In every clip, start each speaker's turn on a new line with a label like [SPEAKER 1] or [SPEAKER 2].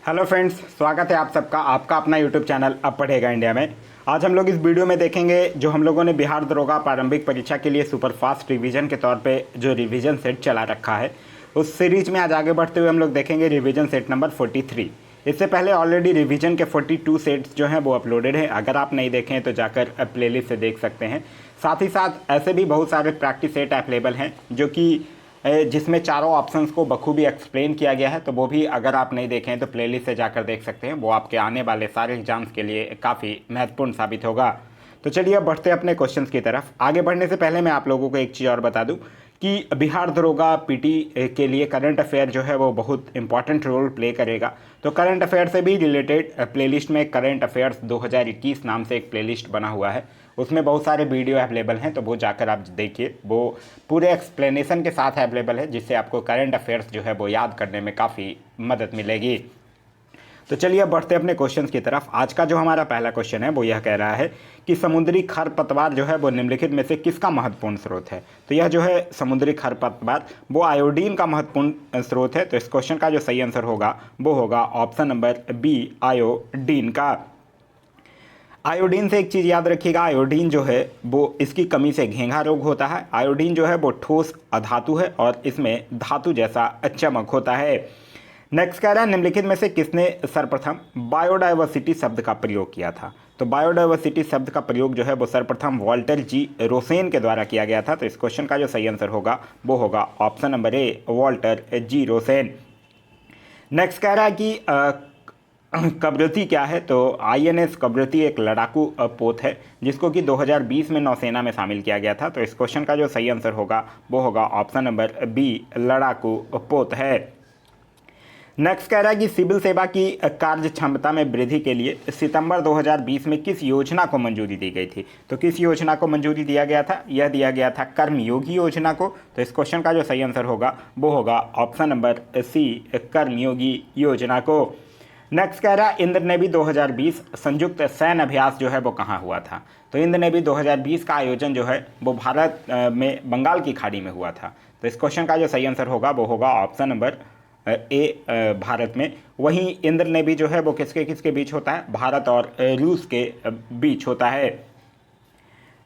[SPEAKER 1] Hello friends, स्वागत है आप सबका आपका अपना यूट्यूब चैनल अब पढ़ेगा इंडिया में। आज हम लोग इस वीडियो में देखेंगे जो हम लोगों ने बिहार दरोगा प्रारंभिक परीक्षा के लिए सुपर फास्ट रिवीजन के तौर पे जो रिवीजन सेट चला रखा है, उस सीरीज में आज आगे बढ़ते हुए हम लोग देखेंगे रिवीजन सेट नंबर 43। इससे पहले ऑलरेडी रिवीजन के 42 सेट्स जो हैं वो अपलोडेड हैं। अगर आप नहीं देखें तो जाकर प्लेलिस्ट से देख सकते हैं। साथ ही साथ ऐसे भी बहुत सारे प्रैक्टिस सेट अवेलेबल हैं जो कि जिसमें चारों ऑप्शंस को बखूबी एक्सप्लेन किया गया है, तो वो भी अगर आप नहीं देखें तो प्लेलिस्ट से जाकर देख सकते हैं। वो आपके आने वाले सारे एग्जाम्स के लिए काफ़ी महत्वपूर्ण साबित होगा। तो चलिए अब बढ़ते हैं अपने क्वेश्चंस की तरफ। आगे बढ़ने से पहले मैं आप लोगों को एक चीज़ और बता दूं कि बिहार दरोगा पीटी के लिए करंट अफेयर जो है वो बहुत इंपॉर्टेंट रोल प्ले करेगा। तो करंट अफेयर से भी रिलेटेड प्लेलिस्ट में करंट अफेयर्स 2021 नाम से एक प्लेलिस्ट बना हुआ है। उसमें बहुत सारे वीडियो अवेलेबल हैं, तो वो जाकर आप देखिए। वो पूरे एक्सप्लेनेशन के साथ अवेलेबल है, जिससे आपको करंट अफेयर्स जो है वो याद करने में काफ़ी मदद मिलेगी। तो चलिए अब बढ़ते हैं अपने क्वेश्चंस की तरफ। आज का जो हमारा पहला क्वेश्चन है वो यह कह रहा है कि समुद्री खरपतवार जो है वो निम्नलिखित में से किसका महत्वपूर्ण स्रोत है। तो यह जो है समुद्री खरपतवार वो आयोडीन का महत्वपूर्ण स्रोत है। तो इस क्वेश्चन का जो सही आंसर होगा वो होगा ऑप्शन नंबर बी, आयोडीन का। आयोडीन से एक चीज़ याद रखिएगा, आयोडीन जो है वो इसकी कमी से घेंघा रोग होता है। आयोडीन जो है वो ठोस अधातु है और इसमें धातु जैसा चमक होता है। नेक्स्ट कह रहा है निम्नलिखित में से किसने सर्वप्रथम बायोडाइवर्सिटी शब्द का प्रयोग किया था। तो बायोडाइवर्सिटी शब्द का प्रयोग जो है वो सर्वप्रथम वॉल्टर जी रोसेन के द्वारा किया गया था। तो इस क्वेश्चन का जो सही आंसर होगा वो होगा ऑप्शन नंबर ए, वॉल्टर जी रोसेन। नेक्स्ट कह रहा है कि कवरत्ती क्या है। तो आईएनएस कवरत्ती एक लड़ाकू पोत है जिसको कि 2020 में नौसेना में शामिल किया गया था। तो इस क्वेश्चन का जो सही आंसर होगा वो होगा ऑप्शन नंबर बी, लड़ाकू पोत है। नेक्स्ट कह रहा है कि सिविल सेवा की कार्य क्षमता में वृद्धि के लिए सितंबर 2020 में किस योजना को मंजूरी दी गई थी। तो किस योजना को मंजूरी दिया गया था? यह दिया गया था कर्मयोगी योजना को। तो इस क्वेश्चन का जो सही आंसर होगा वो होगा ऑप्शन नंबर सी, कर्मयोगी योजना को। नेक्स्ट कह रहा है इंद्र नेवी 2020 संयुक्त सैन्य अभ्यास जो है वो कहाँ हुआ था। तो इंद्र नेवी 2020 का आयोजन जो है वो भारत में बंगाल की खाड़ी में हुआ था। तो इस क्वेश्चन का जो सही आंसर होगा वो होगा ऑप्शन नंबर ए, भारत में। वहीं इंद्र नेवी जो है वो किसके किसके बीच होता है? भारत और रूस के बीच होता है।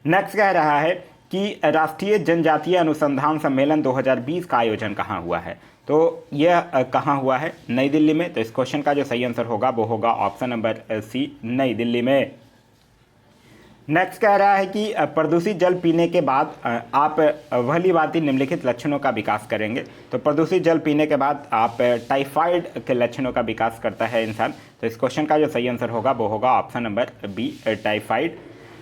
[SPEAKER 1] नेक्स्ट कह रहा है कि राष्ट्रीय जनजातीय अनुसंधान सम्मेलन 2020 का आयोजन कहाँ हुआ है। तो यह कहाँ हुआ है? नई दिल्ली में। तो इस क्वेश्चन का जो सही आंसर होगा वो होगा ऑप्शन नंबर सी, नई दिल्ली में। नेक्स्ट कह रहा है कि प्रदूषित जल पीने के बाद आप भलीभांति निम्नलिखित लक्षणों का विकास करेंगे। तो प्रदूषित जल पीने के बाद आप टाइफाइड के लक्षणों का विकास करता है इंसान। तो इस क्वेश्चन का जो सही आंसर होगा वो होगा option number B, typhoid.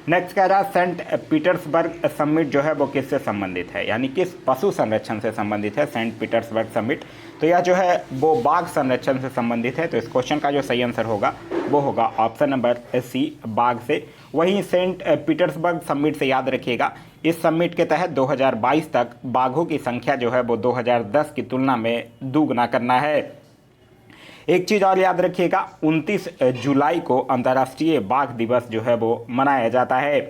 [SPEAKER 1] Next कह रहा है सेंट पीटर्सबर्ग समिट जो है वो किससे संबंधित है, यानी किस पशु संरक्षण से संबंधित है सेंट पीटर्सबर्ग समिट। तो यह जो है वो बाघ संरक्षण से संबंधित है। तो इस क्वेश्चन का जो सही आंसर होगा वो होगा ऑप्शन नंबर सी, बाघ से। वहीं सेंट पीटर्सबर्ग समिट से याद रखिएगा, इस समिट के तहत 2022 तक बाघों की संख्या जो है वो 2010 की तुलना में दुगना करना है। एक चीज़ और याद रखिएगा, 29 जुलाई को अंतर्राष्ट्रीय बाघ दिवस जो है वो मनाया जाता है।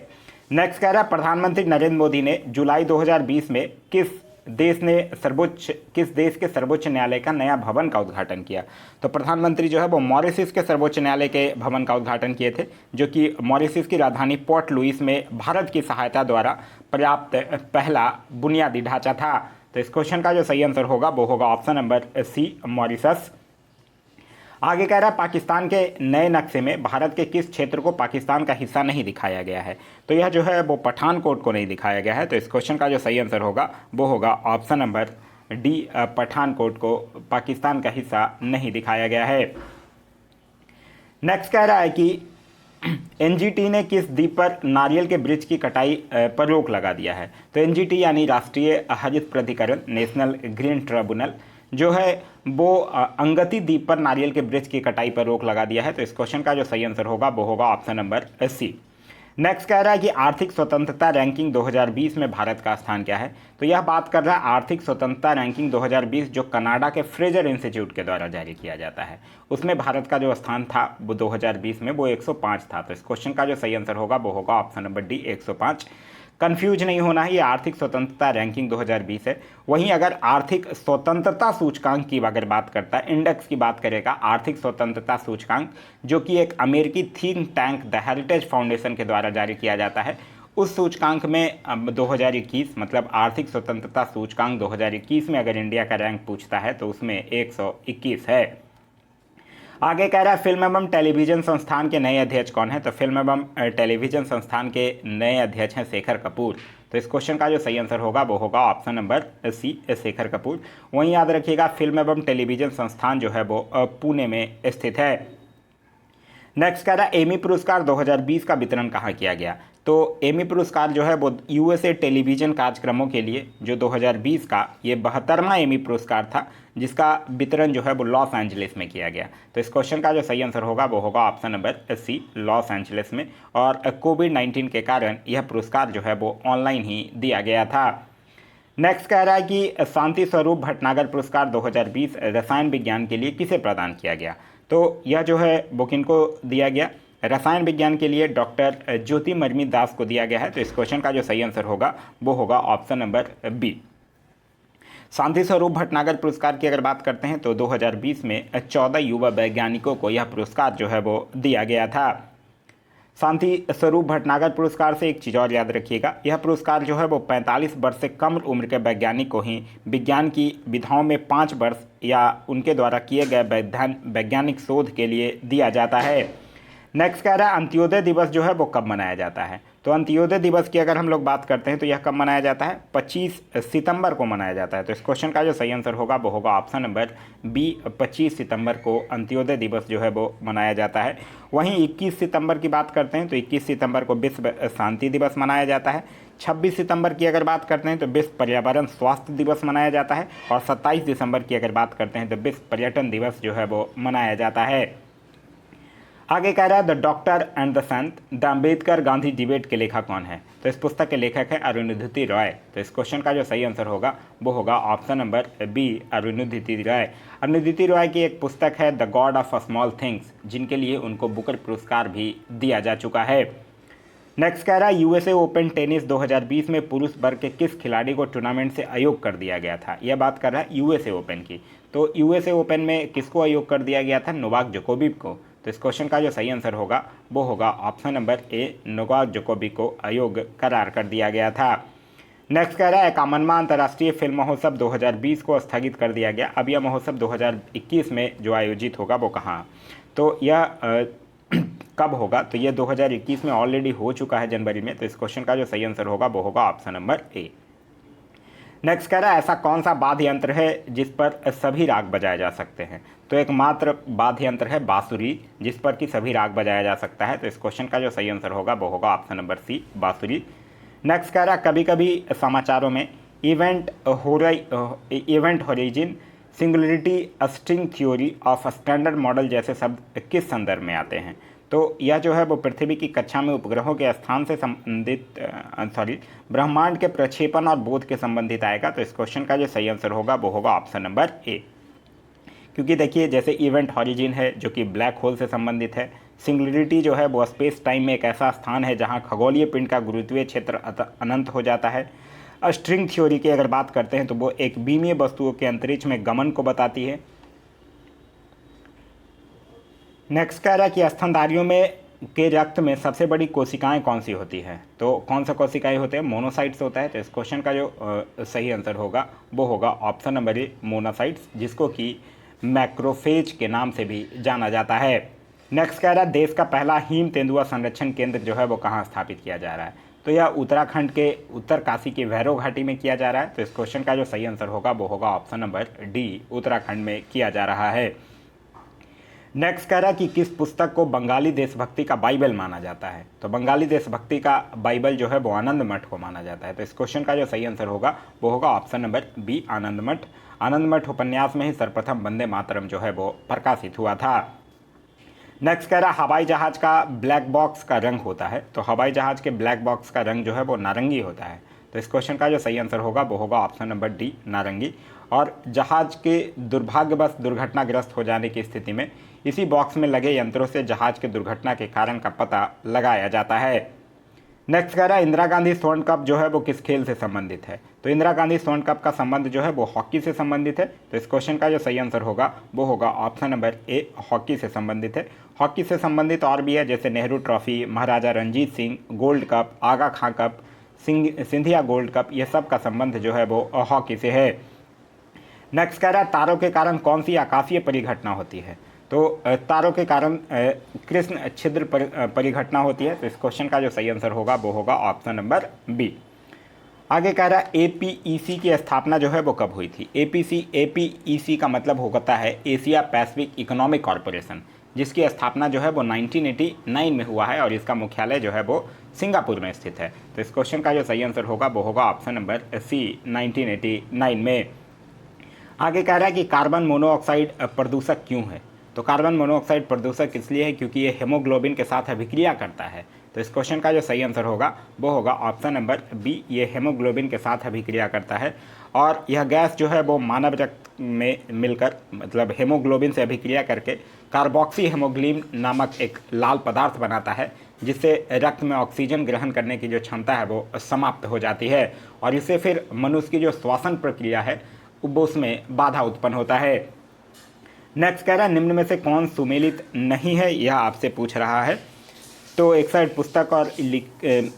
[SPEAKER 1] नेक्स्ट कह रहा है प्रधानमंत्री नरेंद्र मोदी ने जुलाई 2020 में किस देश के सर्वोच्च न्यायालय का नया भवन का उद्घाटन किया। तो प्रधानमंत्री जो है वो मॉरिशस के सर्वोच्च न्यायालय के भवन का उद्घाटन किए थे, जो कि मॉरिशस की राजधानी पोर्ट लुइस में भारत की सहायता द्वारा पर्याप्त पहला बुनियादी ढांचा था। तो इस क्वेश्चन का जो सही आंसर होगा वो होगा ऑप्शन नंबर सी, मॉरिशस। आगे कह रहा है पाकिस्तान के नए नक्शे में भारत के किस क्षेत्र को पाकिस्तान का हिस्सा नहीं दिखाया गया है। तो यह जो है वो पठानकोट को नहीं दिखाया गया है। तो इस क्वेश्चन का जो सही आंसर होगा वो होगा ऑप्शन नंबर डी, पठानकोट को पाकिस्तान का हिस्सा नहीं दिखाया गया है। नेक्स्ट कह रहा है कि एनजीटी ने किस द्वीप पर नारियल के वृक्ष की कटाई पर रोक लगा दिया है। तो एनजीटी यानी राष्ट्रीय हरित प्राधिकरण, नेशनल ग्रीन ट्रिब्यूनल जो है वो अंगती द्वीप पर नारियल के वृक्ष की कटाई पर रोक लगा दिया है। तो इस क्वेश्चन का जो सही आंसर होगा वो होगा ऑप्शन नंबर सी। नेक्स्ट कह रहा है कि आर्थिक स्वतंत्रता रैंकिंग 2020 में भारत का स्थान क्या है। तो यह बात कर रहा है आर्थिक स्वतंत्रता रैंकिंग 2020 जो कनाडा के फ्रेजर इंस्टीट्यूट के द्वारा जारी किया जाता है, उसमें भारत का जो स्थान था वो 2020 में वो 105 था। तो इस क्वेश्चन का जो सही आंसर होगा वो होगा ऑप्शन नंबर डी, 105। कंफ्यूज नहीं होना है, ये आर्थिक स्वतंत्रता रैंकिंग 2020 है। वहीं अगर आर्थिक स्वतंत्रता सूचकांक की अगर बात करता है, इंडेक्स की बात करेगा, आर्थिक स्वतंत्रता सूचकांक जो कि एक अमेरिकी think tank the heritage foundation के द्वारा जारी किया जाता है, उस सूचकांक में 2021 मतलब आर्थिक स्वतंत्रता सूचकांक 2021 में अगर इंडिया का रैंक पूछता है तो उसमें 121 है। आगे कह रहा है फिल्म एवं टेलीविजन संस्थान के नए अध्यक्ष कौन है? तो फिल्म एवं टेलीविजन संस्थान के नए अध्यक्ष हैं शेखर कपूर। तो इस क्वेश्चन का जो सही आंसर होगा वो होगा option number C, Shekhar Kapoor. वहीं याद रखिएगा फिल्म एवं टेलीविजन संस्थान जो है वो पुणे में स्थित है। नेक्स्ट कह रहा है एमी पुरस्कार 2020 का वितरण कहाँ किया गया? तो एमी पुरस्कार जो है वो यूएसए टेलीविजन कार्यक्रमों के लिए जो 2020 का ये 72वां एमी पुरस्कार था, जिसका वितरण जो है वो लॉस एंजलिस में किया गया। तो इस क्वेश्चन का जो सही आंसर होगा वो होगा option number C, Los Angeles में। और कोविड-19 के कारण यह पुरस्कार जो है वो ऑनलाइन ही दिया गया था। नेक्स्ट कह रहा है कि शांति स्वरूप भटनागर पुरस्कार 2020 रसायन विज्ञान के लिए किसे प्रदान किया गया? तो यह जो है वो किनको दिया गया? रसायन विज्ञान के लिए डॉक्टर ज्योति मर्मी दास को दिया गया है। तो इस क्वेश्चन का जो सही आंसर होगा वो होगा option number B. Shanti Swarup Bhatnagar पुरस्कार की अगर बात करते हैं तो 2020 में 14 युवा वैज्ञानिकों को यह पुरस्कार जो है वो दिया गया था। शांति स्वरूप भटनागर पुरस्कार से एक चीज़ और याद रखिएगा, यह पुरस्कार जो है वो 45 वर्ष से कम उम्र के वैज्ञानिक को ही विज्ञान की विधाओं में 5 वर्ष या उनके द्वारा किए गए वैज्ञानिक शोध के लिए दिया जाता है। नेक्स्ट कह रहा है अंत्योदय दिवस जो है वो कब मनाया जाता है? तो अंत्योदय दिवस की अगर हम लोग बात करते हैं तो यह कब मनाया जाता है? 25 सितंबर को मनाया जाता है। तो इस क्वेश्चन का जो सही आंसर होगा वो होगा ऑप्शन नंबर बी, 25 सितंबर को अंत्योदय दिवस जो है वो मनाया जाता है। वहीं 21 सितंबर की बात करते हैं तो 21 सितंबर को विश्व शांति दिवस मनाया जाता है। 26 सितंबर की अगर बात करते हैं तो विश्व पर्यावरण स्वास्थ्य दिवस मनाया जाता है। और 27 दिसंबर की अगर बात करते हैं तो विश्व पर्यटन दिवस जो है वो मनाया जाता है। आगे कह रहा है the doctor and the Sant the Ambedkar Gandhi debate के लेखक कौन है? तो इस पुस्तक के लेखक है अरुंधति रॉय। तो इस क्वेश्चन का जो सही आंसर होगा वो होगा option number B, Arundhati Roy. Arundhati Roy की एक पुस्तक है The God of Small Things, जिनके लिए उनको बुकर पुरस्कार भी दिया जा चुका है। नेक्स्ट कह रहा है यूएसए ओपन टेनिस 2020 में पुरुष वर्ग के किस खिलाड़ी को टूर्नामेंट से अयोग कर दिया गया था? यह बात कर रहा है यूएसए ओपन की। तो यूएसए ओपन में किसको अयोग कर दिया गया था? नोवाक जोकोविक को। तो इस क्वेश्चन का जो सही आंसर होगा वो होगा ऑप्शन नंबर ए, नोवाक जोकोविक को अयोग करार कर दिया गया था। नेक्स्ट कह रहा है 51वां अंतर्राष्ट्रीय फिल्म महोत्सव 2020 को स्थगित कर दिया गया। अब यह महोत्सव 2021 में जो आयोजित होगा वो कहाँ? तो यह कब होगा? तो यह 2021 में ऑलरेडी हो चुका है जनवरी में। तो इस क्वेश्चन का जो सही आंसर होगा वो होगा ऑप्शन नंबर ए। नेक्स्ट कह रहा है ऐसा कौन सा वाद्य यंत्र है जिस पर सभी राग बजाए जा सकते हैं? तो एकमात्र वाद्य यंत्र है बांसुरी, जिस पर कि सभी राग बजाया जा सकता है। तो इस क्वेश्चन का जो सही आंसर होगा वो होगा ऑप्शन नंबर सी, बांसुरी। नेक्स्ट कह रहा है कभी कभी समाचारों में event होरिजिन, singularity, string theory of standard model जैसे शब्द किस संदर्भ में आते हैं? तो यह जो है वो पृथ्वी की कक्षा में उपग्रहों के स्थान से संबंधित ब्रह्मांड के प्रक्षेपण और बोध के संबंधित आएगा। तो इस क्वेश्चन का जो सही आंसर होगा वो होगा ऑप्शन नंबर ए। क्योंकि देखिए जैसे इवेंट हॉरिजिन है जो कि ब्लैक होल से संबंधित है, सिंगुलरिटी जो है वो स्पेस टाइम में एक ऐसा स्थान है जहां खगोलीय पिंड का गुरुत्वीय क्षेत्र अनंत हो जाता है। स्ट्रिंग थ्योरी की अगर बात करते हैं तो वो एक बीमीय वस्तुओं के अंतरिक्ष में गमन को बताती है। नेक्स्ट कह रहा है कि स्तनधारियों में के रक्त में सबसे बड़ी कोशिकाएं कौन सी होती है? तो कौन सा कोशिकाएं होते हैं? मोनोसाइट्स होता है। तो इस क्वेश्चन का जो सही आंसर होगा वो होगा ऑप्शन नंबर ए, मोनोसाइट्स, जिसको कि मैक्रोफेज के नाम से भी जाना जाता है। नेक्स्ट कह रहा है देश का पहला हिम तेंदुआ संरक्षण केंद्र जो है वो कहाँ स्थापित किया जा रहा है? तो यह उत्तराखंड के उत्तर काशी की भैरव घाटी में किया जा रहा है। तो इस क्वेश्चन का जो सही आंसर होगा वो होगा ऑप्शन नंबर डी, उत्तराखंड में किया जा रहा है। नेक्स्ट कह रहा है कि किस पुस्तक को बंगाली देशभक्ति का बाइबल माना जाता है? तो बंगाली देशभक्ति का बाइबल जो है वो आनंद मठ को माना जाता है। तो इस क्वेश्चन का जो सही आंसर होगा वो होगा ऑप्शन नंबर बी, आनंद मठ। आनंद मठ उपन्यास में ही सर्वप्रथम वंदे मातरम जो है वो प्रकाशित हुआ था। नेक्स्ट कह रहा है हवाई जहाज का ब्लैक बॉक्स का रंग होता है। तो हवाई जहाज के ब्लैक बॉक्स का रंग जो है वो नारंगी होता है। तो इस क्वेश्चन का जो सही आंसर होगा वो होगा ऑप्शन नंबर डी, नारंगी। और जहाज के दुर्भाग्यवश दुर्घटनाग्रस्त हो जाने की स्थिति में इसी बॉक्स में लगे यंत्रों से जहाज के दुर्घटना के कारण का पता लगाया जाता है। नेक्स्ट कह रहा है इंदिरा गांधी स्वर्ण कप जो है वो किस खेल से संबंधित है। तो इंदिरा गांधी स्वर्ण कप का संबंध जो है वो हॉकी से संबंधित है। तो इस क्वेश्चन का जो सही आंसर होगा वो होगा ऑप्शन नंबर ए, हॉकी से संबंधित है। हॉकी से संबंधित और भी है, जैसे नेहरू ट्रॉफी, महाराजा रंजीत सिंह गोल्ड कप, आगा खां कप, सिंधिया गोल्ड कप, ये सब का संबंध जो है वो हॉकी से है। नेक्स्ट कह रहा है तारों के कारण कौन सी आकाशीय परिघटना होती है। तो तारों के कारण कृष्ण छिद्र परिघटना होती है। तो इस क्वेश्चन का जो सही आंसर होगा वो होगा ऑप्शन नंबर बी। आगे कह रहा है एपीईसी की स्थापना जो है वो कब हुई थी। एपीईसी का मतलब होता है एशिया पैसिफिक इकोनॉमिक कॉरपोरेशन, जिसकी स्थापना जो है वो 1989 में हुआ है और इसका मुख्यालय जो है वो सिंगापुर में स्थित है। तो इस क्वेश्चन का जो सही आंसर होगा वो होगा ऑप्शन नंबर सी, 1989 में। आगे कह रहा है कि कार्बन मोनोऑक्साइड प्रदूषक क्यों है। तो कार्बन मोनोऑक्साइड प्रदूषक इसलिए है क्योंकि ये हेमोग्लोबिन के साथ अभिक्रिया करता है। तो इस क्वेश्चन का जो सही आंसर होगा वो होगा ऑप्शन नंबर बी, ये हेमोग्लोबिन के साथ अभिक्रिया करता है और यह गैस जो है वो मानव रक्त में मिलकर, मतलब हेमोग्लोबिन से अभिक्रिया करके कार्बोक्सी हेमोग्लिन नामक एक लाल पदार्थ बनाता है, जिससे रक्त में ऑक्सीजन ग्रहण करने की जो क्षमता है वो समाप्त हो जाती है और इससे फिर मनुष्य की जो श्वसन प्रक्रिया है वो उसमें बाधा उत्पन्न होता है। नेक्स्ट कह रहा है निम्न में से कौन सुमेलित नहीं है, यह आपसे पूछ रहा है। तो एक साइड पुस्तक और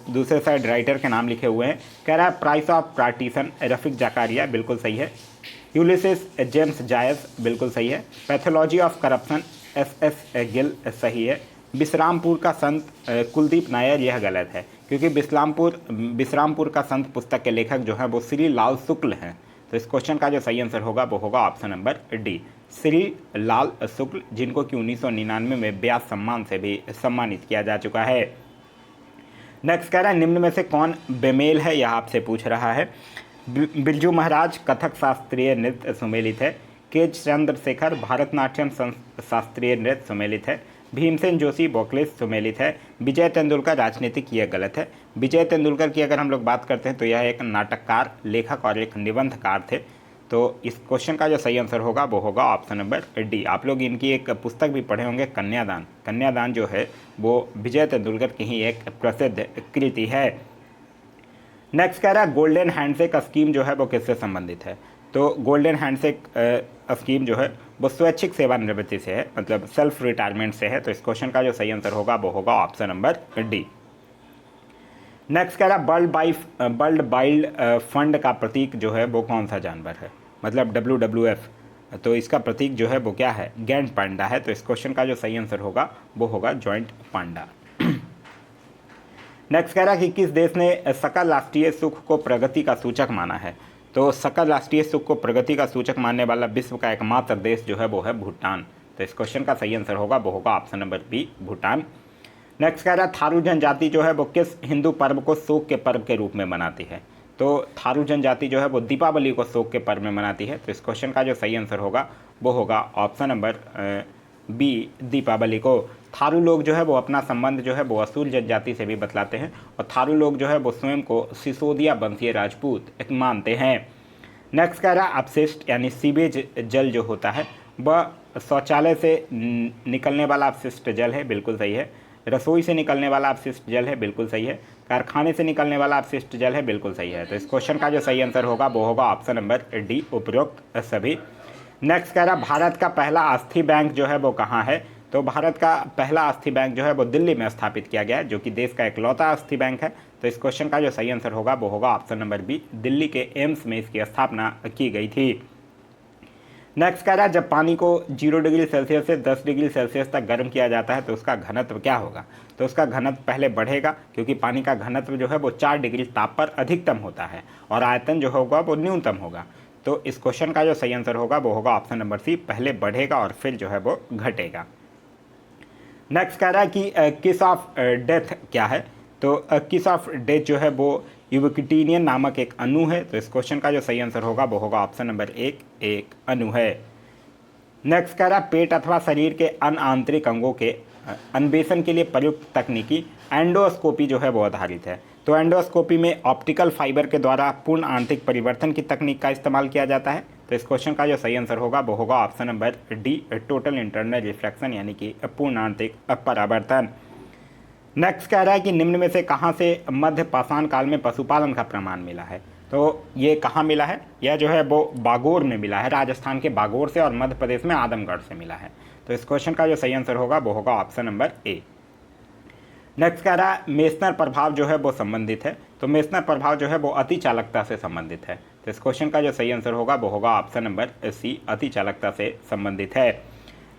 [SPEAKER 1] दूसरे साइड राइटर के नाम लिखे हुए हैं। कह रहा है price of partition Rafiq Zakaria, बिल्कुल सही है। यूलिसिस जेम्स जायस, बिल्कुल सही है। Pathology of corruption S Gill, सही है। विश्रामपुर का संत कुलदीप नायर, यह गलत है क्योंकि विश्रामपुर का संत पुस्तक के लेखक जो हैं वो श्री लाल शुक्ल हैं। तो इस क्वेश्चन का जो सही आंसर होगा वो होगा option number D, Shri Lal शुक्ल, जिनको कि 1999 में व्यास सम्मान से भी सम्मानित किया जा चुका है। नेक्स्ट कह रहा है निम्न में से कौन बेमेल है, यह आपसे पूछ रहा है। बिरजू महाराज कथक शास्त्रीय नृत्य सुमेलित है। के चंद्रशेखर भरतनाट्यम शास्त्रीय नृत्य सुमेलित है। भीमसेन जोशी वोकलिस्ट सुमेलित है। विजय तेंदुलकर राजनीतिक, यह गलत है। विजय तेंदुलकर की अगर हम लोग बात करते हैं तो यह एक नाटककार, लेखक और एक निबंधकार थे। तो इस क्वेश्चन का जो सही आंसर होगा वो होगा ऑप्शन नंबर डी। आप लोग इनकी एक पुस्तक भी पढ़े होंगे, कन्यादान। कन्यादान जो है वो विजय तेंदुलकर की ही एक प्रसिद्ध कृति है। नेक्स्ट कह रहा है गोल्डन हैंडशेक स्कीम जो है वो किससे संबंधित है। तो गोल्डन हैंडशेक स्कीम जो है वो स्वैच्छिक सेवानिवृत्ति से है, मतलब सेल्फ रिटायरमेंट से है। तो इस क्वेश्चन का जो सही आंसर होगा वो होगा ऑप्शन नंबर डी। नेक्स्ट कह रहा है वर्ल्ड वाइल्ड फंड का प्रतीक जो है वो कौन सा जानवर है, मतलब WWF। तो इसका प्रतीक जो है वो क्या है, गैंड पांडा है। तो इस क्वेश्चन का जो सही आंसर होगा वो होगा जॉइंट पांडा। नेक्स्ट कह रहा है कि किस देश ने सकल राष्ट्रीय सुख को प्रगति का सूचक माना है। तो सकल राष्ट्रीय सुख को प्रगति का सूचक मानने वाला विश्व का एकमात्र देश जो है वो है भूटान। तो इस क्वेश्चन का सही आंसर होगा वो होगा option number B, Bhutan. Next कह रहा है थारू जनजाति जो है वो किस हिंदू पर्व को शोक के पर्व के रूप में मनाती है। तो थारू जनजाति जो है वो दीपावली को शोक के पर्व में मनाती है। तो इस क्वेश्चन का जो सही आंसर होगा वो होगा ऑप्शन नंबर बी, दीपावली को। थारू लोग जो है वो अपना संबंध जो है वो असुर जनजाति से भी बतलाते हैं और थारू लोग जो है वो स्वयं को सिसोदिया वंशीय राजपूत एक मानते हैं। नेक्स्ट कह रहा है अपशिष्ट यानी सीवेज जल जो होता है वह शौचालय से निकलने वाला अपशिष्ट जल है, बिल्कुल सही है। रसोई से निकलने वाला अपशिष्ट जल है, बिल्कुल सही है। कारखाने से निकलने वाला अपशिष्ट जल है, बिल्कुल सही है। तो इस क्वेश्चन का जो सही आंसर होगा वो होगा ऑप्शन नंबर डी, उपरोक्त सभी। नेक्स्ट कह रहा भारत का पहला अस्थि बैंक जो है वो कहाँ है। तो भारत का पहला अस्थि बैंक जो है वो दिल्ली में स्थापित किया गया है, जो कि देश का इकलौता अस्थि बैंक है। तो इस क्वेश्चन का जो सही आंसर होगा वो होगा ऑप्शन नंबर बी, दिल्ली के एम्स में इसकी स्थापना की गई थी। नेक्स्ट कह रहा है जब पानी को 0 डिग्री सेल्सियस से 10 डिग्री सेल्सियस तक गर्म किया जाता है तो उसका घनत्व क्या होगा। तो उसका घनत्व पहले बढ़ेगा क्योंकि पानी का घनत्व जो है वो 4 डिग्री ताप पर अधिकतम होता है और आयतन जो होगा वो न्यूनतम होगा। तो इस क्वेश्चन का जो सही आंसर होगा वो होगा ऑप्शन नंबर सी, पहले बढ़ेगा और फिर जो है वो घटेगा। नेक्स्ट कह रहा है कि किस ऑफ डेथ क्या है। तो किस ऑफ डेथ जो है वो यूबिक्विटिनियन नामक एक अणु है। तो इस क्वेश्चन का जो सही आंसर होगा वो होगा ऑप्शन नंबर एक अणु है। नेक्स्ट कह रहा है पेट अथवा शरीर के अन्य आंतरिक अंगों के अन्वेषण के लिए प्रयुक्त तकनीकी एंडोस्कोपी जो है वो आधारित है। तो एंडोस्कोपी में ऑप्टिकल फाइबर के द्वारा पूर्ण आंतरिक परिवर्तन की तकनीक का इस्तेमाल किया जाता है। तो इस क्वेश्चन का जो सही आंसर होगा वो होगा option number D, total internal reflection यानी कि पूर्ण आंतरिक परावर्तन। नेक्स्ट कह रहा है कि निम्न में से कहाँ से मध्य पाषाण काल में पशुपालन का प्रमाण मिला है। तो ये कहाँ मिला है, यह जो है वो बागोर में मिला है, राजस्थान के बागोर से, और मध्य प्रदेश में आदमगढ़ से मिला है। तो इस क्वेश्चन का जो सही आंसर होगा वो होगा ऑप्शन नंबर ए। नेक्स्ट कह रहा है मेसनर प्रभाव जो है वो संबंधित है। तो मेसनर प्रभाव जो है वो अति चालकता से संबंधित है। तो इस क्वेश्चन का जो सही आंसर होगा वो होगा ऑप्शन नंबर सी, अति चालकता से संबंधित है।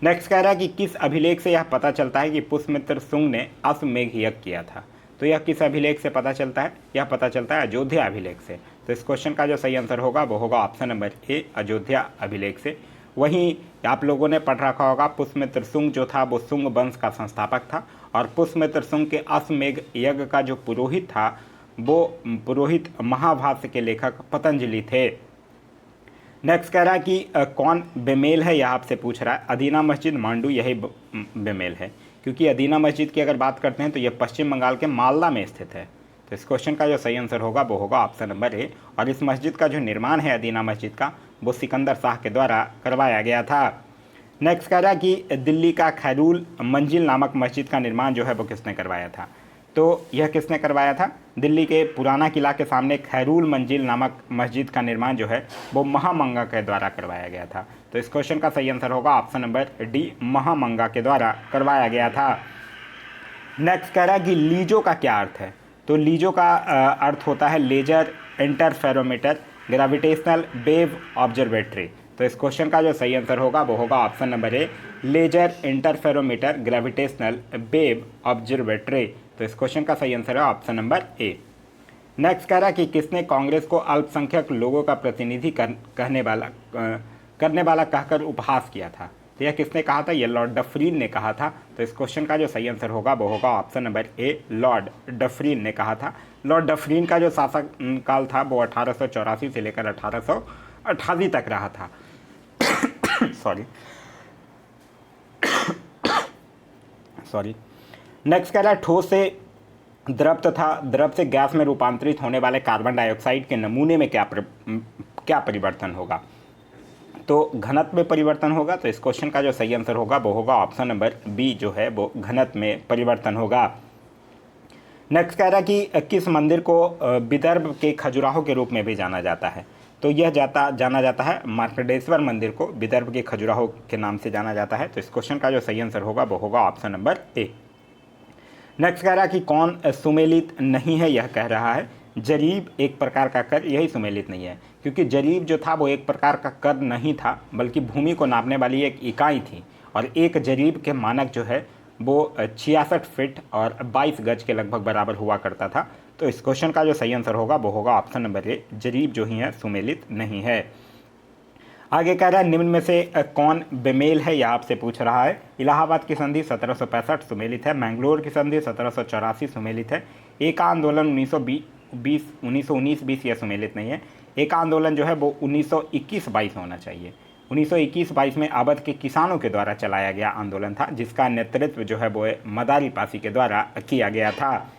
[SPEAKER 1] नेक्स्ट कह रहा है कि किस अभिलेख से यह पता चलता है कि पुष्यमित्र शुंग ने अश्वमेघ यज्ञ किया था। तो यह किस अभिलेख से पता चलता है, यह पता चलता है अयोध्या अभिलेख से। तो इस क्वेश्चन का जो सही आंसर होगा वो होगा ऑप्शन नंबर ए, अयोध्या अभिलेख से। वहीं आप लोगों ने पढ़ रखा होगा पुष्यमित्र शुंग जो था वो शुंग वंश का संस्थापक था, और पुष्यमित्र शुंग के अश्वमेघ यज्ञ का जो पुरोहित था वो पुरोहित महाभाष्य के लेखक पतंजलि थे। नेक्स्ट कह रहा है कि कौन बेमेल है, यह आपसे पूछ रहा है। अदीना मस्जिद, मांडू, यही बेमेल है, क्योंकि अदीना मस्जिद की अगर बात करते हैं तो यह पश्चिम बंगाल के मालदा में स्थित है। तो इस क्वेश्चन का जो सही आंसर होगा वो होगा ऑप्शन नंबर ए। और इस मस्जिद का जो निर्माण है अदीना मस्जिद का, वो सिकंदर शाह के द्वारा करवाया गया था। नेक्स्ट कह रहा है कि दिल्ली का खैरूल मंजिल नामक मस्जिद का निर्माण जो है वो किसने करवाया था। तो यह किसने करवाया था, दिल्ली के पुराना किला के सामने खैरूल मंजिल नामक मस्जिद का निर्माण जो है वो महामंगा के द्वारा करवाया गया था। तो इस क्वेश्चन का सही आंसर होगा ऑप्शन नंबर डी, महामंगा के द्वारा करवाया गया था। नेक्स्ट कह रहा है कि लीजो का क्या अर्थ है। तो लीजो का अर्थ होता है laser interferometer gravitational wave observatory. तो इस क्वेश्चन का जो सही आंसर होगा वो होगा option number A, laser interferometer gravitational wave observatory. तो इस क्वेश्चन का सही आंसर है ऑप्शन नंबर ए। नेक्स्ट कह रहा है कि किसने कांग्रेस को अल्पसंख्यक लोगों का प्रतिनिधि करने वाला कहकर उपहास किया था। तो यह किसने कहा था, यह लॉर्ड डफरीन ने कहा था। तो इस क्वेश्चन का जो सही आंसर होगा वो होगा ऑप्शन नंबर ए, लॉर्ड डफरीन ने कहा था। लॉर्ड डफरीन का जो शासक काल था वो 1884 से लेकर 1888 तक रहा था। सॉरी। नेक्स्ट कह रहा है ठोस से द्रव तथा द्रव से गैस में रूपांतरित होने वाले कार्बन डाइऑक्साइड के नमूने में क्या परिवर्तन होगा। तो घनत्व में परिवर्तन होगा। तो इस क्वेश्चन का जो सही आंसर होगा वो होगा ऑप्शन नंबर बी, जो है वो घनत्व में परिवर्तन होगा। नेक्स्ट कह रहा है कि किस मंदिर को विदर्भ के खजुराहो के रूप में भी जाना जाता है। तो यह जाना जाता है मार्कंडेश्वर मंदिर को विदर्भ के खजुराहो के नाम से जाना जाता है। तो इस क्वेश्चन का जो सही आंसर होगा वो होगा ऑप्शन नंबर ए। नेक्स्ट कह रहा है कि कौन सुमेलित नहीं है, यह कह रहा है जरीब एक प्रकार का कर, यही सुमेलित नहीं है, क्योंकि जरीब जो था वो एक प्रकार का कर नहीं था, बल्कि भूमि को नापने वाली एक इकाई थी, और एक जरीब के मानक जो है वो 66 फीट और 22 गज के लगभग बराबर हुआ करता था। तो इस क्वेश्चन का जो सही आंसर होगा वो होगा ऑप्शन नंबर ए, जरीब जो ही है सुमेलित नहीं है। आगे कह रहा है निम्न में से कौन बेमेल है, यह आपसे पूछ रहा है। इलाहाबाद की संधि 1765 सुमेलित है, मैंगलोर की संधि 1784 सुमेलित है, एका आंदोलन 1919-20 यह सुमेलित नहीं है। एका आंदोलन जो है वो 1921-22 होना चाहिए। 1921-22 में अवध के किसानों के द्वारा चलाया गया आंदोलन था, जिसका नेतृत्व जो है वो मदारी पासी के द्वारा किया गया था।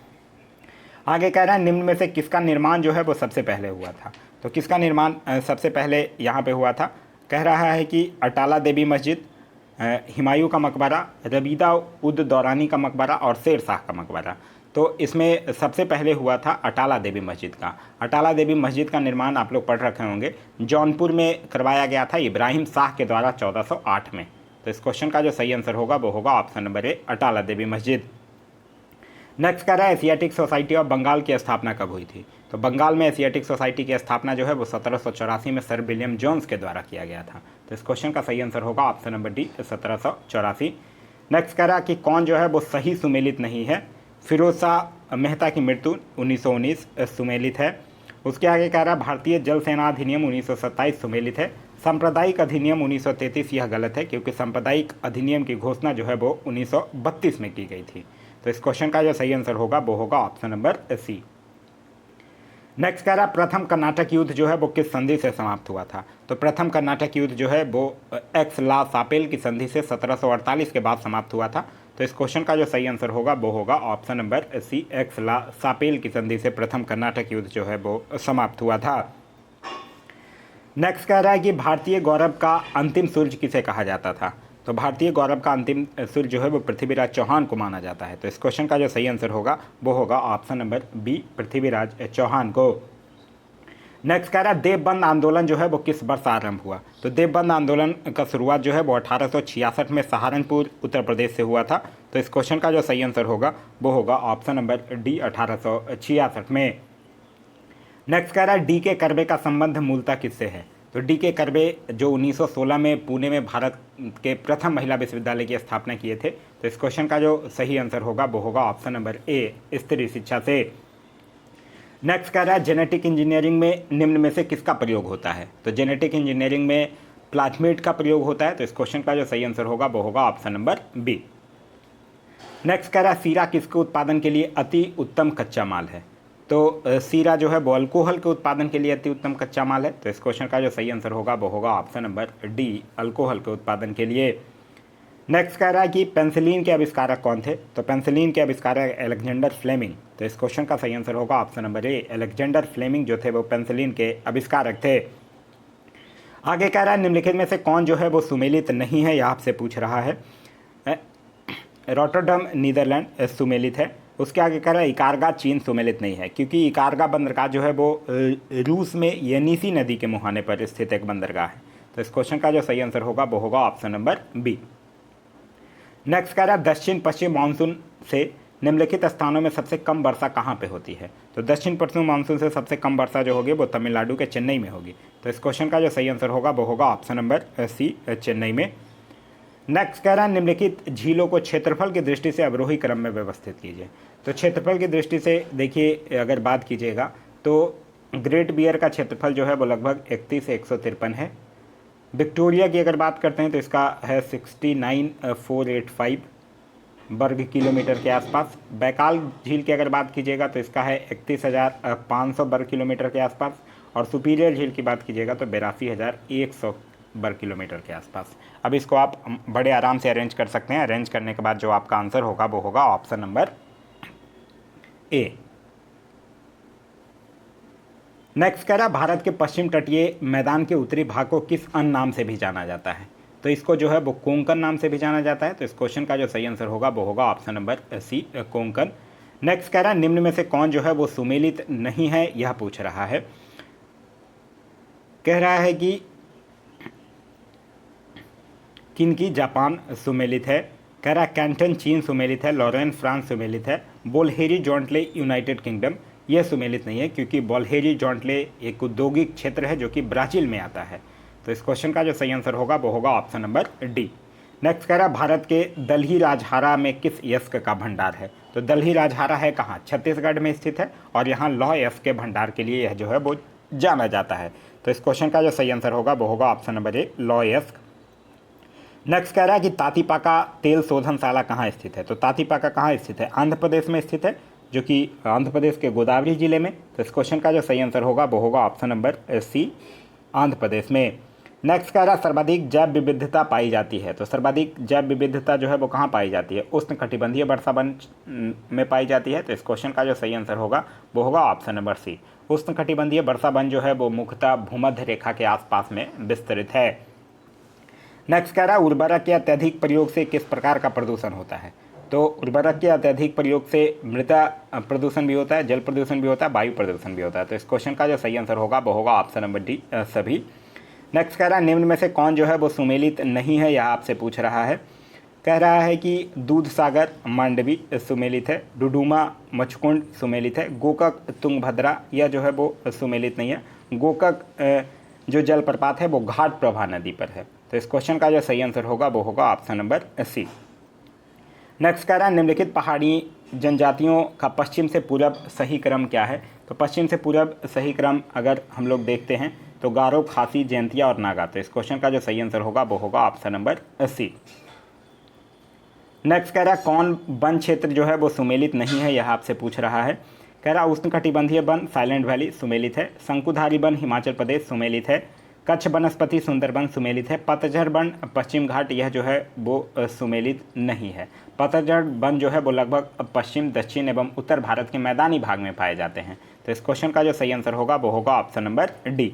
[SPEAKER 1] आगे कह रहा है निम्न में से किसका निर्माण जो है वो सबसे पहले हुआ था। तो किसका निर्माण सबसे पहले यहाँ पे हुआ था, कह रहा है कि अटाला देवी मस्जिद, हुमायूं का मकबरा, रबीदा उद दौरानी का मकबरा और शेर शाह का मकबरा। तो इसमें सबसे पहले हुआ था अटाला देवी मस्जिद का। अटाला देवी मस्जिद का निर्माण आप लोग पढ़ रखे होंगे, जौनपुर में करवाया गया था इब्राहिम शाह के द्वारा 1408 में। तो इस क्वेश्चन का जो सही आंसर होगा वो होगा ऑप्शन नंबर ए, अटाला देवी मस्जिद। नेक्स्ट कह रहा है एशियाटिक सोसाइटी ऑफ बंगाल की स्थापना कब हुई थी। तो बंगाल में एशियाटिक सोसाइटी की स्थापना जो है वो 1784 में सर विलियम जोन्स के द्वारा किया गया था। तो इस क्वेश्चन का सही आंसर होगा ऑप्शन नंबर डी, 1784। नेक्स्ट कह रहा है कि कौन जो है वो सही सुमेलित नहीं है। फिरोज शाह मेहता की मृत्यु 1919 सुमेलित है। उसके आगे कह रहा है भारतीय जल सेना अधिनियम 1927 सुमेलित है। सांप्रदायिक अधिनियम 1933 यह गलत है, क्योंकि सांप्रदायिक अधिनियम की घोषणा जो है वो 1932 में की गई थी। तो इस क्वेश्चन का जो सही आंसर होगा वो होगा ऑप्शन नंबर सी। नेक्स्ट कह रहा प्रथम कर्नाटक युद्ध जो है वो किस संधि से समाप्त हुआ था। तो प्रथम कर्नाटक युद्ध जो है वो एक्स ला सापेल की संधि से 1748 के बाद समाप्त हुआ था। तो इस क्वेश्चन का जो सही आंसर होगा वो होगा ऑप्शन नंबर सी, एक्स ला सापेल की संधि से प्रथम कर्नाटक युद्ध जो है वो समाप्त हुआ था। नेक्स्ट कह रहा है कि भारतीय गौरव का अंतिम सूर्य किसे कहा जाता था। तो भारतीय गौरव का अंतिम सुर जो है वो पृथ्वीराज चौहान को माना जाता है। तो इस क्वेश्चन का जो सही आंसर होगा वो होगा option number B, Prithviraj Chauhan को। नेक्स्ट कह रहा है देवबंद आंदोलन जो है वो किस वर्ष आरंभ हुआ। तो देवबंद आंदोलन का शुरुआत जो है वो 1866 में सहारनपुर उत्तर प्रदेश से हुआ था। तो इस क्वेश्चन का जो सही आंसर होगा वो होगा ऑप्शन नंबर डी, 1866 में। नेक्स्ट कह रहा है डी के कर्वे का संबंध मूलतः किससे है। तो डी के कर्वे जो 1916 में पुणे में भारत के प्रथम महिला विश्वविद्यालय की स्थापना किए थे। तो इस क्वेश्चन का जो सही आंसर होगा वो होगा ऑप्शन नंबर ए, स्त्री शिक्षा से। नेक्स्ट कह रहा है जेनेटिक इंजीनियरिंग में निम्न में से किसका प्रयोग होता है। तो जेनेटिक इंजीनियरिंग में प्लाज्मिड का प्रयोग होता है। तो इस क्वेश्चन का जो सही आंसर होगा वो होगा ऑप्शन नंबर बी। नेक्स्ट कह रहा है सीरा किसके उत्पादन के लिए अति उत्तम कच्चा माल है। तो सीरा जो है वो अल्कोहल के उत्पादन के लिए अति उत्तम कच्चा माल है। तो इस क्वेश्चन का जो सही आंसर होगा वो होगा ऑप्शन नंबर डी, अल्कोहल के उत्पादन के लिए। नेक्स्ट कह रहा है कि पेंसिलिन के आविष्कारक कौन थे। तो पेंसिलिन के आविष्कारक अलेक्जेंडर फ्लेमिंग। तो इस क्वेश्चन का सही आंसर होगा option number A, Alexander Fleming जो थे वो पेंसिलिन के आविष्कारक थे। आगे कह रहा है निम्नलिखित में से कौन जो है वो सुमेलित नहीं है, यह आपसे पूछ रहा है। रॉटरडम नीदरलैंड सुमेलित है। उसके आगे कह रहा है इकारगा चीन सुमेलित नहीं है, क्योंकि इकारगा बंदरगाह जो है वो रूस में येनिसी नदी के मुहाने पर स्थित एक बंदरगाह है। तो इस क्वेश्चन का जो सही आंसर होगा वो होगा ऑप्शन नंबर बी। नेक्स्ट कह रहा है दक्षिण पश्चिम मानसून से निम्नलिखित स्थानों में सबसे कम वर्षा कहाँ पे होती है। तो दक्षिण पश्चिम मानसून से सबसे कम वर्षा जो होगी वो तमिलनाडु के चेन्नई में होगी। तो इस क्वेश्चन का जो सही आंसर होगा वो होगा ऑप्शन नंबर सी, चेन्नई में। नेक्स्ट कह रहा है निम्नलिखित झीलों को क्षेत्रफल की दृष्टि से अवरोही क्रम में व्यवस्थित कीजिए। तो क्षेत्रफल की दृष्टि से देखिए अगर बात कीजिएगा तो ग्रेट बियर का क्षेत्रफल जो है वो लगभग 31,153 है। विक्टोरिया की अगर बात करते हैं तो इसका है 69,485 वर्ग किलोमीटर के आसपास। बैकाल झील की अगर बात कीजिएगा तो इसका है 31,500 वर्ग किलोमीटर के आसपास। और सुपीरियर झील की बात कीजिएगा तो 82,100 वर्ग किलोमीटर के आसपास। अब इसको आप बड़े आराम से अरेंज कर सकते हैं। अरेंज करने के बाद जो आपका आंसर होगा वो होगा ऑप्शन नंबर ए। नेक्स्ट कह रहा भारत के पश्चिम तटीय मैदान के उत्तरी भाग को किस अन्य नाम से भी जाना जाता है। तो इसको जो है वो कोंकण नाम से भी जाना जाता है। तो इस क्वेश्चन का जो सही आंसर होगा वो होगा option number C, Konkan. Next कह रहा है निम्न में से कौन जो है वो सुमेलित नहीं है, यह पूछ रहा है। कह रहा है कि किनकी जापान सुमेलित है। कह रहा है कैंटन चीन सुमेलित है, लॉरेन फ्रांस सुमेलित है, बोल्हेरी जॉन्टले यूनाइटेड किंगडम यह सुमेलित नहीं है, क्योंकि बोल्हेरी जॉन्टले एक औद्योगिक क्षेत्र है जो कि ब्राज़ील में आता है। तो इस क्वेश्चन का जो सही आंसर होगा वो होगा ऑप्शन नंबर डी। नेक्स्ट कह रहा है भारत के दलही राजहारा में किस यस्क का भंडार है। तो दलही राजहारा है कहाँ, छत्तीसगढ़ में स्थित है और यहाँ लौह यस्क के भंडार के लिए यह जो है वो जाना जाता है। तो इस क्वेश्चन का जो सही आंसर होगा वो होगा ऑप्शन नंबर ए, लौह यस्क। नेक्स्ट कह रहा है कि तातीपाका तेल शोधनशाला कहाँ स्थित है। तो तातीपाका कहाँ स्थित है, आंध्र प्रदेश में स्थित है, जो कि आंध्र प्रदेश के गोदावरी जिले में। तो इस क्वेश्चन का जो सही आंसर होगा वो होगा ऑप्शन नंबर सी, आंध्र प्रदेश में। नेक्स्ट कह रहा है सर्वाधिक जैव विविधता पाई जाती है। तो सर्वाधिक जैव विविधता जो है वो कहाँ पाई जाती है, उष्णकटिबंधीय वर्षावन में पाई जाती है। तो इस क्वेश्चन का जो सही आंसर होगा वो होगा ऑप्शन नंबर सी, उष्णकटिबंधीय वर्षावन जो है वो मुख्यतः भूमध्य रेखा के आसपास में विस्तृत है। नेक्स्ट कह रहा है उर्वरक के अत्यधिक प्रयोग से किस प्रकार का प्रदूषण होता है। तो उर्वरक के अत्यधिक प्रयोग से मृदा प्रदूषण भी होता है, जल प्रदूषण भी होता है, वायु प्रदूषण भी होता है। तो इस क्वेश्चन का जो सही आंसर होगा वो होगा ऑप्शन नंबर डी, सभी। नेक्स्ट कह रहा है निम्न में से कौन जो है वो सुमेलित नहीं है, यह आपसे पूछ रहा है। कह रहा है कि दूध सागर मांडवी सुमेलित है, डुडुमा मचकुंड सुमेलित है, गोकक तुंगभद्रा यह जो है वो सुमेलित नहीं है। गोकक जो जलप्रपात है वो घाट प्रभा नदी पर है। तो इस क्वेश्चन का जो सही आंसर होगा वो होगा ऑप्शन नंबर सी। नेक्स्ट कह रहा है निम्नलिखित पहाड़ी जनजातियों का पश्चिम से पूरब सही क्रम क्या है। तो पश्चिम से पूरब सही क्रम अगर हम लोग देखते हैं तो गारो, खासी, जयंतिया और नागा। तो इस क्वेश्चन का जो सही आंसर होगा वो होगा ऑप्शन नंबर सी। नेक्स्ट कह रहा है कौन वन क्षेत्र जो है वो सुमेलित नहीं है, यह आपसे पूछ रहा है। कह रहा है उष्णकटिबंधीय वन साइलेंट वैली सुमेलित है, शंकुधारी वन हिमाचल प्रदेश सुमेलित है, कच्छ वनस्पति सुंदरबन सुमेलित है, पतझड़ वन पश्चिम घाट यह जो है वो सुमेलित नहीं है। पतझड़ वन जो है वो लगभग पश्चिम, दक्षिण एवं उत्तर भारत के मैदानी भाग में पाए जाते हैं। तो इस क्वेश्चन का जो सही आंसर होगा वो होगा ऑप्शन नंबर डी।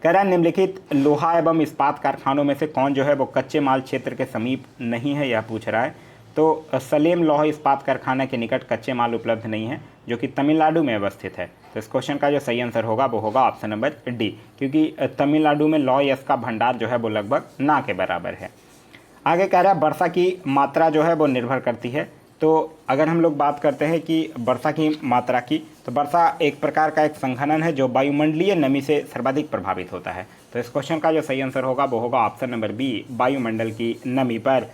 [SPEAKER 1] कह रहा है निम्नलिखित लोहा एवं इस्पात कारखानों में से कौन जो है वो कच्चे माल क्षेत्र के समीप नहीं है, यह पूछ रहा है। तो सलेम लौह इस्पात कारखाना के निकट कच्चे माल उपलब्ध नहीं है, जो कि तमिलनाडु में अवस्थित है। तो इस क्वेश्चन का जो सही आंसर होगा वो होगा ऑप्शन नंबर डी, क्योंकि तमिलनाडु में लौह यश का भंडार जो है वो लगभग ना के बराबर है। आगे कह रहा है वर्षा की मात्रा जो है वो निर्भर करती है। तो अगर हम लोग बात करते हैं कि वर्षा की मात्रा की, तो वर्षा एक प्रकार का एक संघनन है जो वायुमंडलीय नमी से सर्वाधिक प्रभावित होता है। तो इस क्वेश्चन का जो सही आंसर होगा वो होगा ऑप्शन नंबर बी, वायुमंडल की नमी पर।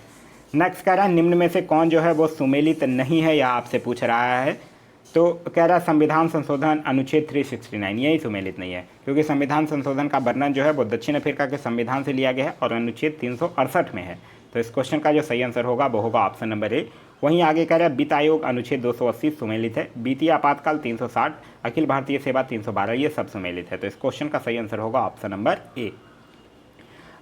[SPEAKER 1] नेक्स्ट कह रहा है निम्न में से कौन जो है वो सुमेलित नहीं है, यह आपसे पूछ रहा है। तो कह रहा है संविधान संशोधन अनुच्छेद 369, यही सुमेलित नहीं है, क्योंकि संविधान संशोधन का वर्णन जो है वो दक्षिण अफ्रीका के संविधान से लिया गया है और अनुच्छेद 368 में है। तो इस क्वेश्चन का जो सही आंसर होगा वो होगा ऑप्शन नंबर ए। वहीं आगे कह रहा है वित्त आयोग अनुच्छेद 280 सुमेलित है, वित्तीय आपातकाल 360, अखिल भारतीय सेवा 312, ये सब सुमेलित है। तो इस क्वेश्चन का सही आंसर होगा ऑप्शन नंबर ए।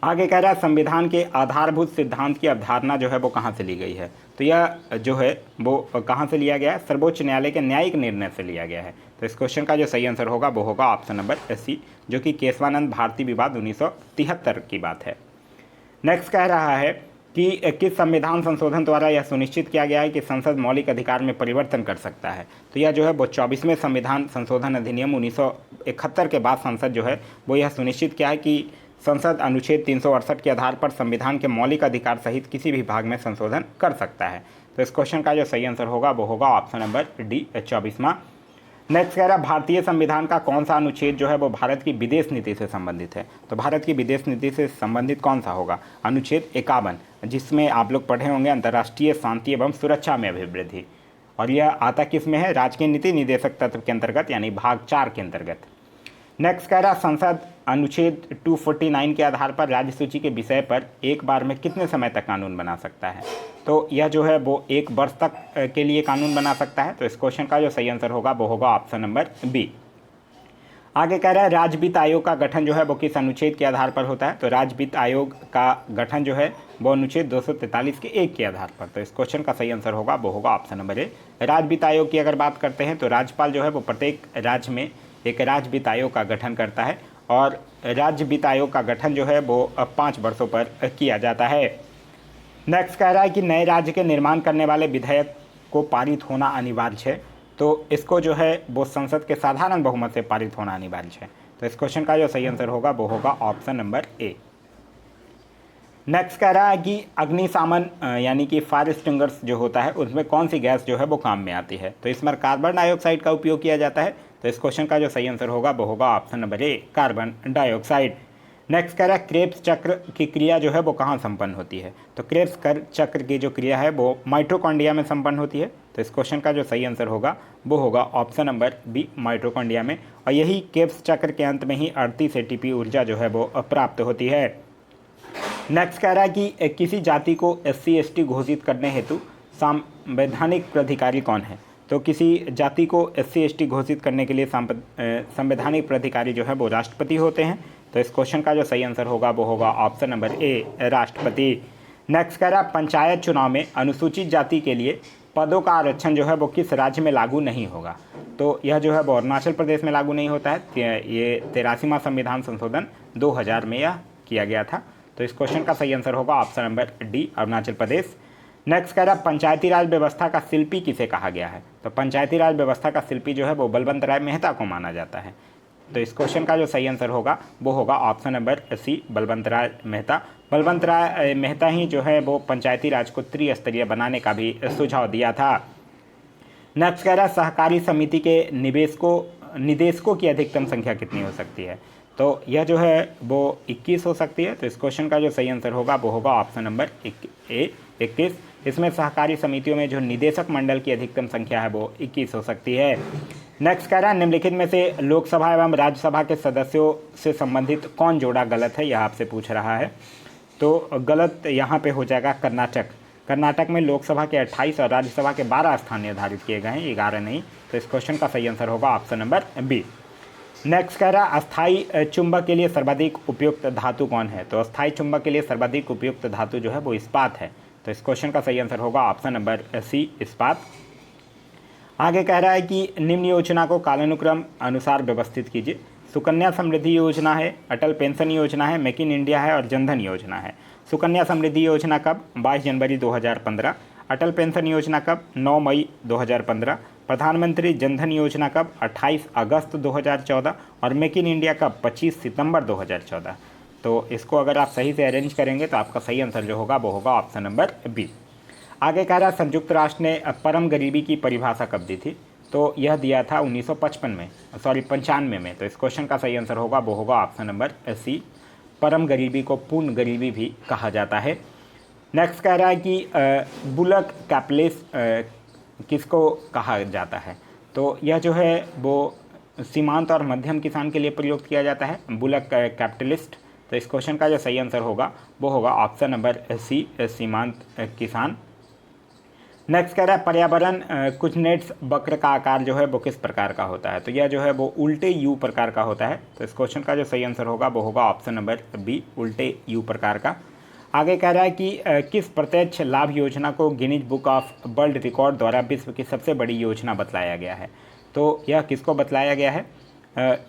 [SPEAKER 1] आगे कह रहा है संविधान के आधारभूत सिद्धांत की अवधारणा जो है वो कहाँ से ली गई है। तो यह जो है वो कहाँ से लिया गया है, सर्वोच्च न्यायालय के न्यायिक निर्णय से लिया गया है। तो इस क्वेश्चन का जो सही आंसर होगा वो होगा ऑप्शन नंबर सी, जो कि केशवानंद भारती विवाद 1973 की बात है। नेक्स्ट कह रहा है कि किस संविधान संशोधन द्वारा यह सुनिश्चित किया गया है कि संसद मौलिक अधिकार में परिवर्तन कर सकता है। तो यह जो है वो 24वें संविधान संशोधन अधिनियम 1971 के बाद संसद जो है वो यह सुनिश्चित किया है कि संसद अनुच्छेद 368 के आधार पर संविधान के मौलिक अधिकार सहित किसी भी भाग में संशोधन कर सकता है। तो इस क्वेश्चन का जो सही आंसर होगा वो होगा ऑप्शन नंबर डी, 24वां। नेक्स्ट कह रहा है भारतीय संविधान का कौन सा अनुच्छेद जो है वो भारत की विदेश नीति से संबंधित है। तो भारत की विदेश नीति से संबंधित कौन सा होगा, अनुच्छेद 51, जिसमें आप लोग पढ़े होंगे अंतर्राष्ट्रीय शांति एवं सुरक्षा में अभिवृद्धि। और यह आता किस में है, राजकीय नीति निदेशक तत्व के अंतर्गत, यानी भाग 4 के अंतर्गत। नेक्स्ट कह रहा संसद अनुच्छेद 249 के आधार पर राज्य सूची के विषय पर एक बार में कितने समय तक कानून बना सकता है। तो यह जो है वो 1 वर्ष तक के लिए कानून बना सकता है। तो इस क्वेश्चन का जो सही आंसर होगा वो होगा ऑप्शन नंबर बी। आगे कह रहा है राज्य वित्त आयोग का गठन जो है वो किस अनुच्छेद के आधार पर होता है। तो राज्य वित्त आयोग का गठन जो है वो अनुच्छेद 243 के 1 के आधार पर। तो इस क्वेश्चन का सही आंसर होगा वो होगा ऑप्शन नंबर ए। राज्य वित्त आयोग की अगर बात करते हैं तो राज्यपाल जो है वो प्रत्येक राज्य में एक राज्य वित्त आयोग का गठन करता है, और राज्य वित्त आयोग का गठन जो है वो 5 वर्षों पर किया जाता है। नेक्स्ट कह रहा है कि नए राज्य के निर्माण करने वाले विधेयक को पारित होना अनिवार्य है। तो इसको जो है वो संसद के साधारण बहुमत से पारित होना अनिवार्य है। तो इस क्वेश्चन का जो सही आंसर होगा वो होगा ऑप्शन नंबर ए। नेक्स्ट कह रहा है कि अग्निशामन यानी कि फायर एक्सटिंग्विशर्स जो होता है उसमें कौन सी गैस जो है वो काम में आती है। तो इसमें कार्बन डाइऑक्साइड का उपयोग किया जाता है। तो इस क्वेश्चन का जो सही आंसर होगा वो होगा ऑप्शन नंबर ए, कार्बन डाइऑक्साइड। नेक्स्ट कह रहा है क्रेब्स चक्र की क्रिया जो है वो कहाँ संपन्न होती है। तो क्रेब्स चक्र की जो क्रिया है वो माइटोकॉन्ड्रिया में संपन्न होती है। तो इस क्वेश्चन का जो सही आंसर होगा वो होगा ऑप्शन नंबर बी, माइटोकॉन्ड्रिया में। और यही क्रेब्स चक्र के अंत में ही 38 एटीपी ऊर्जा जो है वो प्राप्त होती है। नेक्स्ट कह रहा है कि किसी जाति को SC ST घोषित करने हेतु संवैधानिक प्राधिकारी कौन है। तो किसी जाति को SC ST घोषित करने के लिए संवैधानिक प्राधिकारी जो है वो राष्ट्रपति होते हैं। तो इस क्वेश्चन का जो सही आंसर होगा वो होगा ऑप्शन नंबर ए, राष्ट्रपति। नेक्स्ट कह रहा है पंचायत चुनाव में अनुसूचित जाति के लिए पदों का आरक्षण जो है वो किस राज्य में लागू नहीं होगा। तो यह जो है वो अरुणाचल प्रदेश में लागू नहीं होता है। ये 83वां संविधान संशोधन 2000 में यह किया गया था। तो इस क्वेश्चन का सही आंसर होगा option number D, Arunachal Pradesh. Next कह रहा है पंचायती राज व्यवस्था का शिल्पी किसे कहा गया है। तो पंचायती राज व्यवस्था का शिल्पी जो है वो बलवंत राय मेहता को माना जाता है। तो इस क्वेश्चन का जो सही आंसर होगा वो होगा ऑप्शन नंबर सी, बलवंत राय मेहता। बलवंत राय मेहता ही जो है वो पंचायती राज को त्रिस्तरीय बनाने का भी सुझाव दिया था। नेक्स्ट कह रहा है सहकारी समिति के निदेशकों की अधिकतम संख्या कितनी हो सकती है। तो यह जो है वो 21 हो सकती है। तो इस क्वेश्चन का जो सही आंसर होगा वो होगा ऑप्शन नंबर ए, 21। इसमें सहकारी समितियों में जो निदेशक मंडल की अधिकतम संख्या है वो 21 हो सकती है। नेक्स्ट कह रहा है निम्नलिखित में से लोकसभा एवं राज्यसभा के सदस्यों से संबंधित कौन जोड़ा गलत है, यह आपसे पूछ रहा है। तो गलत यहाँ पे हो जाएगा कर्नाटक। कर्नाटक में लोकसभा के 28 और राज्यसभा के 12 स्थान निर्धारित किए गए हैं, 11 नहीं। तो इस क्वेश्चन का सही आंसर होगा ऑप्शन नंबर बी। नेक्स्ट कह रहा है अस्थायी चुंबक के लिए सर्वाधिक उपयुक्त धातु कौन है। तो अस्थायी चुंबक के लिए सर्वाधिक उपयुक्त धातु जो है वो इस्पात है। तो इस क्वेश्चन का सही आंसर होगा ऑप्शन नंबर सी, इस्पात। आगे कह रहा है कि निम्न योजना को कालानुक्रम अनुसार व्यवस्थित कीजिए। सुकन्या समृद्धि योजना है, अटल पेंशन योजना है, मेक इन इंडिया है और जनधन योजना है। सुकन्या समृद्धि योजना कब? 22 जनवरी 2015। अटल पेंशन योजना कब? 9 मई 2015। प्रधानमंत्री जनधन योजना कब? 28 अगस्त 2014। और मेक इन इंडिया कब? 25 सितंबर 2014। तो इसको अगर आप सही से अरेंज करेंगे तो आपका सही आंसर जो होगा वो होगा ऑप्शन नंबर बी। आगे कह रहा है संयुक्त राष्ट्र ने परम गरीबी की परिभाषा कब दी थी? तो यह दिया था 1955 में, सॉरी 95 में। तो इस क्वेश्चन का सही आंसर होगा वो होगा ऑप्शन नंबर सी। परम गरीबी को पूर्ण गरीबी भी कहा जाता है। नेक्स्ट कह रहा है कि बुलक कैपिटलिस्ट किसको कहा जाता है? तो यह जो है वो सीमांत और मध्यम किसान के लिए प्रयोग किया जाता है, बुलक कैपिटलिस्ट। तो इस क्वेश्चन का जो सही आंसर होगा वो होगा ऑप्शन नंबर सी, सीमांत किसान। नेक्स्ट कह रहा है पर्यावरण कुचनेट्स वक्र का आकार जो है वो किस प्रकार का होता है? तो यह जो है वो उल्टे यू प्रकार का होता है। तो इस क्वेश्चन का जो सही आंसर होगा वो होगा ऑप्शन नंबर बी, उल्टे यू प्रकार का। आगे कह रहा है कि किस प्रत्यक्ष लाभ योजना को Guinness book of world record द्वारा विश्व की सबसे बड़ी योजना बतलाया गया है? तो यह किसको बतलाया गया है?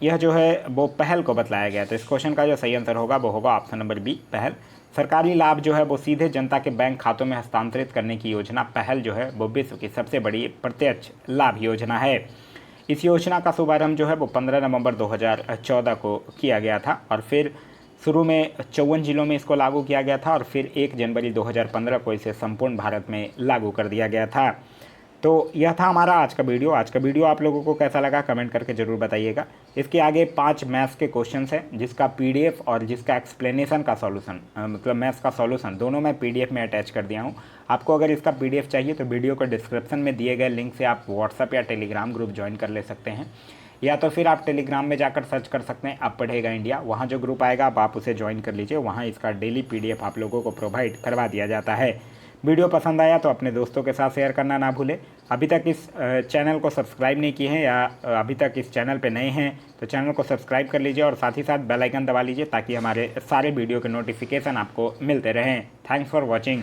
[SPEAKER 1] यह जो है वो पहल को बतलाया गया है। तो इस क्वेश्चन का जो सही आंसर होगा वो होगा ऑप्शन नंबर बी, पहल। सरकारी लाभ जो है वो सीधे जनता के बैंक खातों में हस्तांतरित करने की योजना पहल जो है वो विश्व की सबसे बड़ी प्रत्यक्ष लाभ योजना है। इस योजना का शुभारंभ जो है वो 15 नवंबर 2014 को किया गया था और फिर शुरू में 54 जिलों में इसको लागू किया गया था और फिर 1 जनवरी 2015 को इसे संपूर्ण भारत में लागू कर दिया गया था। तो यह था हमारा आज का वीडियो। आज का वीडियो आप लोगों को कैसा लगा कमेंट करके ज़रूर बताइएगा। इसके आगे 5 मैथ्स के क्वेश्चंस हैं जिसका पीडीएफ और जिसका एक्सप्लेनेशन का सॉल्यूशन, मतलब मैथ्स का सॉल्यूशन दोनों मैं पीडीएफ में अटैच कर दिया हूँ। आपको अगर इसका पीडीएफ चाहिए तो वीडियो को डिस्क्रिप्शन में दिए गए लिंक से आप व्हाट्सअप या टेलीग्राम ग्रुप ज्वाइन कर ले सकते हैं, या तो फिर आप टेलीग्राम में जाकर सर्च कर सकते हैं अब पढ़ेगा इंडिया। वहाँ जो ग्रुप आएगा आप उसे ज्वाइन कर लीजिए, वहाँ इसका डेली पीडीएफ आप लोगों को प्रोवाइड करवा दिया जाता है। वीडियो पसंद आया तो अपने दोस्तों के साथ शेयर करना ना भूलें। अभी तक इस चैनल को सब्सक्राइब नहीं किए हैं या अभी तक इस चैनल पे नए हैं तो चैनल को सब्सक्राइब कर लीजिए और साथ ही साथ बेल आइकन दबा लीजिए ताकि हमारे सारे वीडियो के नोटिफिकेशन आपको मिलते रहें। Thanks for watching.